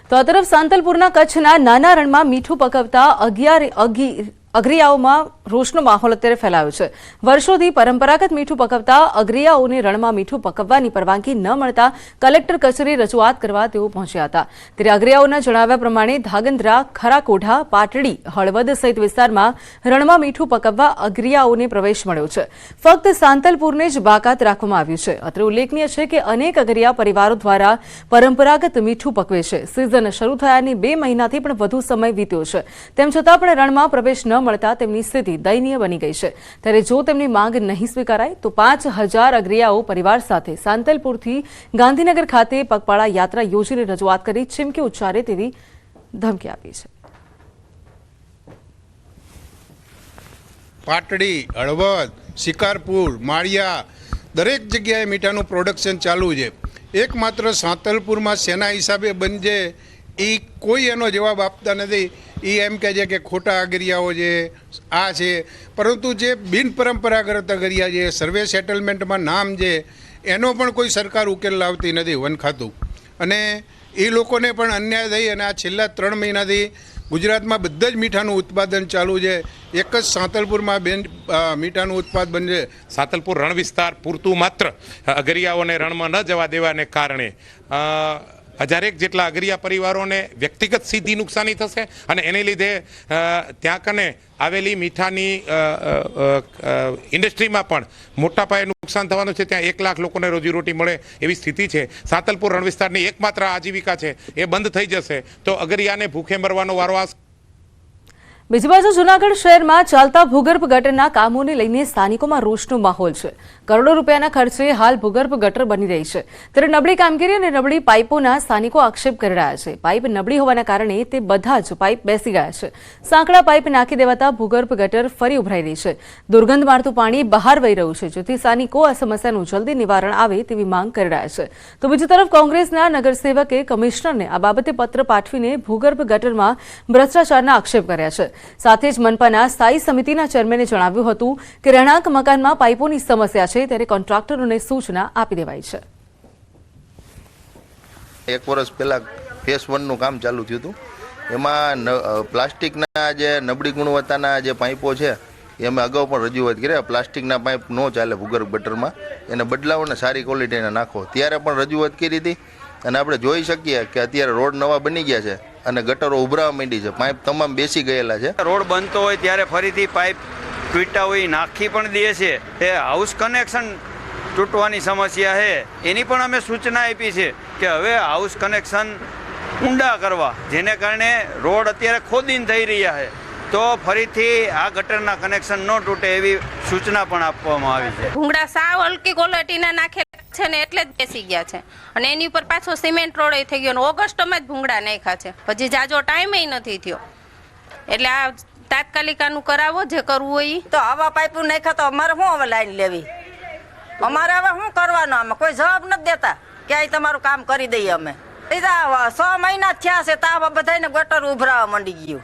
તો આ તરફ સાંતલપુરના કચ્છના નાના રણમાં મીઠું પકવતા અગરિયાઓમાં રોષનો માહોલ અત્યારે ફેલાયો છે। વર્ષોથી પરંપરાગત મીઠું પકવતા અગરિયાઓને રણમાં મીઠું પકવવાની પરવાનગી ન મળતા કલેક્ટર કચેરી રજૂઆત કરવા તેઓ પહોંચ્યા હતા। ત્યારે અગરિયાઓના જણાવ્યા પ્રમાણે ધાગંદ્રા, ખરાકોઢા, પાટડી, હળવદ સહિત વિસ્તારમાં રણમાં મીઠું પકવવા અગરિયાઓને પ્રવેશ મળ્યો છે। ફક્ત સાંતલપુરને જ બાકાત રાખવામાં આવ્યું છે। અત્રે ઉલ્લેખનીય છે કે અનેક અગરિયા પરિવારો દ્વારા પરંપરાગત મીઠું પકવે છે। સિઝન શરૂ થયાની 2 મહિનાથી પણ વધુ સમય વીત્યો છે, તેમ છતાં પણ રણમાં પ્રવેશ ન મળતા તેમની સ્થિતિ દયનીય બની ગઈ છે। ત્યારે જો તેમની માંગ નહીં સ્વીકારાય તો 5000 અગરિયાઓ પરિવાર સાથે સાંતલપુરથી ગાંધીનગર ખાતે પગપાળા યાત્રા યોજીને રજૂઆત કરી ચીમકી ઉચ્ચારે તેવી ધમકી આપી છે। પાટડી, હળવદ, શિકારપુર, માળિયા દરેક જગ્યાએ મીઠાનું પ્રોડક્શન ચાલુ છે। એકમાત્ર સાંતલપુરમાં શેના હિસાબે બંધ છે એ કોઈ એનો જવાબ આપતા નથી। એ એમ કહે છે કે ખોટા અગરિયાઓ છે, આ છે, પરંતુ જે બિન પરંપરાગત અગરિયા છે, સર્વે સેટલમેન્ટમાં નામ છે, એનો પણ કોઈ સરકાર ઉકેલ લાવતી નથી વન ખાતું। અને એ લોકોને પણ અન્યાય થઈ અને આ છેલ્લા 3 મહિનાથી ગુજરાતમાં બધા જ મીઠાનું ઉત્પાદન ચાલુ છે। એક જ સાંતલપુરમાં મીઠાનું ઉત્પાદન છે। સાંતલપુર રણ વિસ્તાર પૂરતું માત્ર અગરિયાઓને રણમાં ન જવા દેવાને કારણે 1000 જેટલા અગરિયા પરિવારોને વ્યક્તિગત સીધી નુકસાની થશે અને એને લીધે ત્યાં કને આવેલી મીઠાની ઇન્ડસ્ટ્રીમાં પણ મોટા પાયે નુકસાન થવાનું છે। ત્યાં 1 લાખ લોકોને રોજીરોટી મળે એવી સ્થિતિ છે। સાંતલપુર રણ વિસ્તારની એકમાત્ર આજીવિકા છે એ બંધ થઈ જશે તો અગરિયાને ભૂખે મરવાનો વારો આવશે। બીજી બાજુ જૂનાગઢ શહેરમાં ચાલતા ભૂગર્ભ ગટરના કામોને લઈને સ્થાનિકોમાં રોષનો માહોલ છે। કરોડો રૂપિયાના ખર્ચે હાલ ભૂગર્ભ ગટર બની રહી છે, ત્યારે નબળી કામગીરી અને નબળી પાઇપોના સ્થાનિકો આક્ષેપ કરી રહ્યા છે। પાઇપ નબળી હોવાના કારણે તે બધા જ પાઇપ બેસી ગયા છે। સાંકડા પાઇપ નાખી દેવાતા ભૂગર્ભ ગટર ફરી ઉભરાઈ રહી છે। દુર્ગંધ મારતું પાણી બહાર વહી રહ્યું છે, જેથી સ્થાનિકો આ સમસ્યાનું જલ્દી નિવારણ આવે તેવી માંગ કરી રહ્યા છે। તો બીજી તરફ કોંગ્રેસના નગરસેવકે કમિશનરને આ બાબતે પત્ર પાઠવીને ભૂગર્ભ ગટરમાં ભ્રષ્ટાચારના આક્ષેપ કર્યા છે। સાથે જ મનપાના સ્થાયી સમિતિના ચેરમેને જણાવ્યું હતું કે રહેણાંક મકાનમાં પાઇપોની સમસ્યા છે, ત્યારે કોન્ટ્રાક્ટરોને સૂચના આપી દેવાઈ છે। 1 વર્ષ પહેલા ફેસ 1 નું કામ ચાલુ થયું હતું। એમાં પ્લાસ્ટિકના જે નબળી ગુણવત્તાના જે પાઇપો છે એ અમે અગાઉ પણ રજૂઆત કરી। પ્લાસ્ટિકના પાઇપ ન ચાલે ભૂગર્ભ ગટરમાં, એને બદલાવો ને સારી ક્વોલિટીના નાખો, ત્યારે પણ રજૂઆત કરી હતી। અને આપણે જોઈ શકીએ કે અત્યારે રોડ નવા બની ગયા છે અને ગટરો ઉભરાવા માંડી છે, પાઇપ તમામ બેસી ગયેલા છે। રોડ બનતો હોય ત્યારે ફરીથી પાઇપ તૂટ્યા હોય નાખી પણ દે છે। એ હાઉસ કનેક્શન તૂટવાની સમસ્યા છે, એની પણ અમે સૂચના આપી છે કે હવે હાઉસ કનેક્શન ઊંડા કરવા, જેને કારણે રોડ અત્યારે ખોદીને થઈ રહ્યા છે, તો ફરીથી આ ગટરના કનેક્શન ન તૂટે એવી સૂચના પણ આપવામાં આવી છે। ભૂંગળા સાવ હલકી ક્વોલિટીના નાખેલા છે ને એટલે જ બેસી ગયા છે, અને એની ઉપર પાછો સિમેન્ટ રોડ થઈ ગયો। ઓગસ્ટમાં જ ભૂંગળા નાખ્યા છે, પછી જાજો ટાઈમ નથી થયો, એટલે આ તાત્કાલિકાનું કરાવો જે કરવું હોય। તો આવા પાઇપ નાખ્યા તો અમારે શું હવે લાઈન લેવી? અમારે હવે શું કરવાનું? આમાં કોઈ જવાબ નથી દેતા કે આ તમારું કામ કરી દઈએ અમે। 6 મહિના થયા છે તો બધાને ગટર ઉભરાવા માંડી ગયું।